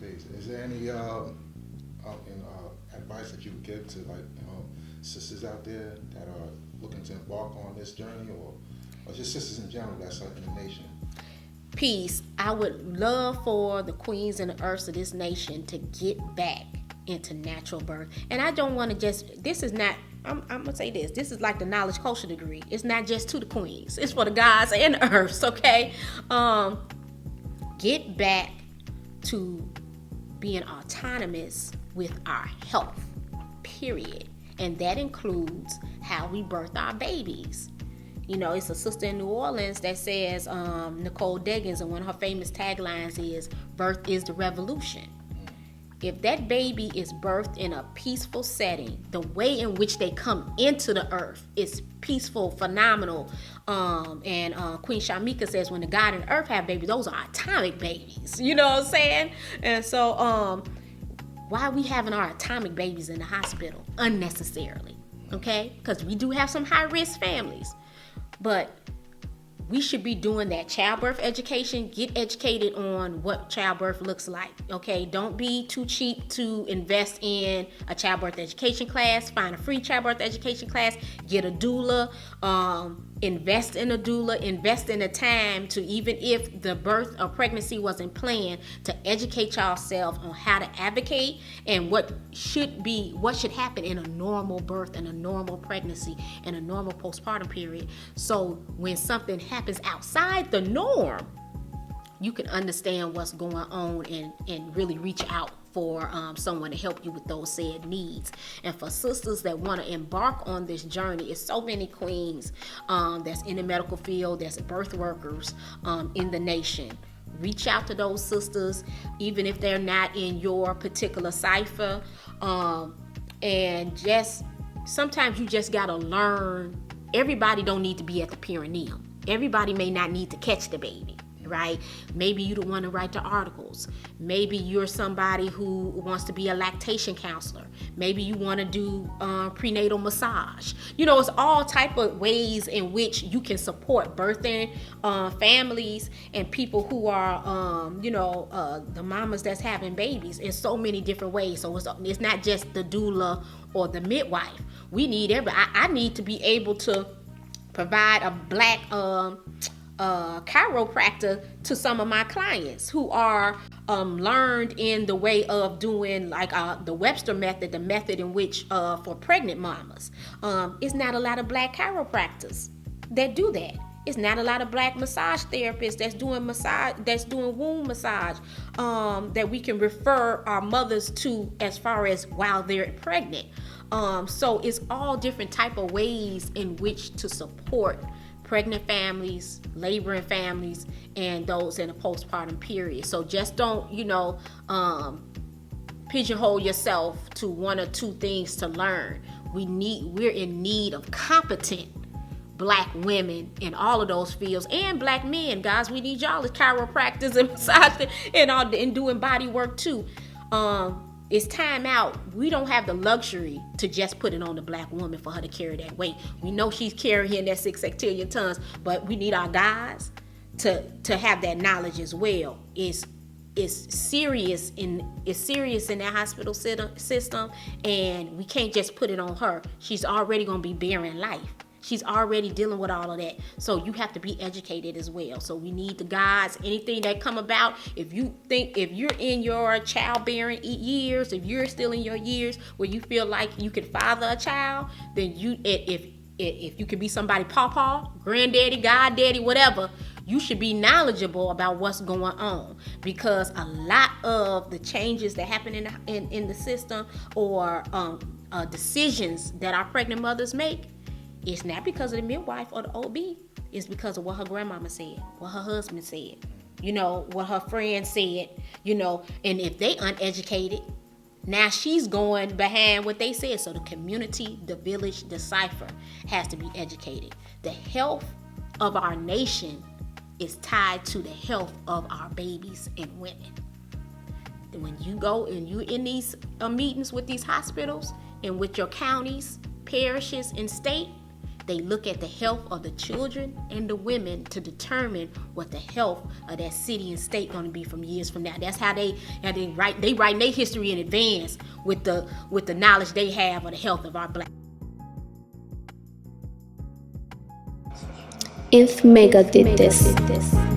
Peace. Is there any advice that you would give to sisters out there that are looking to embark on this journey, or just sisters in general that's in the nation? Peace. I would love for the queens and the earths of this nation to get back into natural birth. And I don't want to just, this is not, I'm going to say this is like the knowledge culture degree. It's not just to the queens. It's for the guys and the earths, okay? Get back to being autonomous with our health, period. And that includes how we birth our babies. You know, it's a sister in New Orleans that says, Nicole Deggans, and one of her famous taglines is, birth is the revolution. If that baby is birthed in a peaceful setting, the way in which they come into the earth is peaceful, phenomenal. And Queen Shamika says, when the God and earth have babies, those are atomic babies. You know what I'm saying? And so, why are we having our atomic babies in the hospital unnecessarily? Okay? Because we do have some high-risk families. But we should be doing that childbirth education. Get educated on what childbirth looks like. Okay, don't be too cheap to invest in a childbirth education class. Find a free childbirth education class. Get a doula. Invest in a doula. Invest in the time to, even if the birth or pregnancy wasn't planned, to educate yourself on how to advocate and what should happen in a normal birth and a normal pregnancy and a normal postpartum period. So when something happens outside the norm, you can understand what's going on and really reach out for someone to help you with those said needs. And for sisters that want to embark on this journey, it's so many queens that's in the medical field, that's birth workers in the nation. Reach out to those sisters, even if they're not in your particular cipher. And just sometimes you just gotta learn. Everybody don't need to be at the perineum. Everybody may not need to catch the baby, right? Maybe you don't want to write the articles. Maybe you're somebody who wants to be a lactation counselor. Maybe you want to do prenatal massage. You know, it's all type of ways in which you can support birthing families and people who are, the mamas that's having babies in so many different ways. So it's not just the doula or the midwife. We need I need to be able to provide a black chiropractor to some of my clients who are learned in the way of doing the Webster method, the method in which for pregnant mamas. It's not a lot of black chiropractors that do that. It's not a lot of black massage therapists that's doing womb massage that we can refer our mothers to as far as while they're pregnant. So it's all different type of ways in which to support pregnant families, laboring families, and those in a postpartum period. So just don't, pigeonhole yourself to one or two things to learn. We're in need of competent black women in all of those fields, and black men, guys. We need y'all as chiropractors and massage and doing body work too. It's time out. We don't have the luxury to just put it on the black woman for her to carry that weight. We know she's carrying that 6 hectillion tons, but we need our guys to have that knowledge as well. It's serious in that hospital system, and we can't just put it on her. She's already gonna be bearing life. She's already dealing with all of that. So you have to be educated as well. So we need the guys, anything that come about. If you're in your childbearing years, if you're still in your years where you feel like you could father a child, then if you could be somebody, pawpaw, granddaddy, goddaddy, whatever, you should be knowledgeable about what's going on, because a lot of the changes that happen in the system or decisions that our pregnant mothers make, it's not because of the midwife or the OB. It's because of what her grandmama said, what her husband said, what her friend said, and if they uneducated, now she's going behind what they said. So the community, the village, the cipher has to be educated. The health of our nation is tied to the health of our babies and women. When you go and you're in these meetings with these hospitals and with your counties, parishes, and state, They look at the health of the children and the women to determine what the health of that city and state going to be from years from now. That's how they write their history in advance with the knowledge they have of the health of our black. If Mecca did this.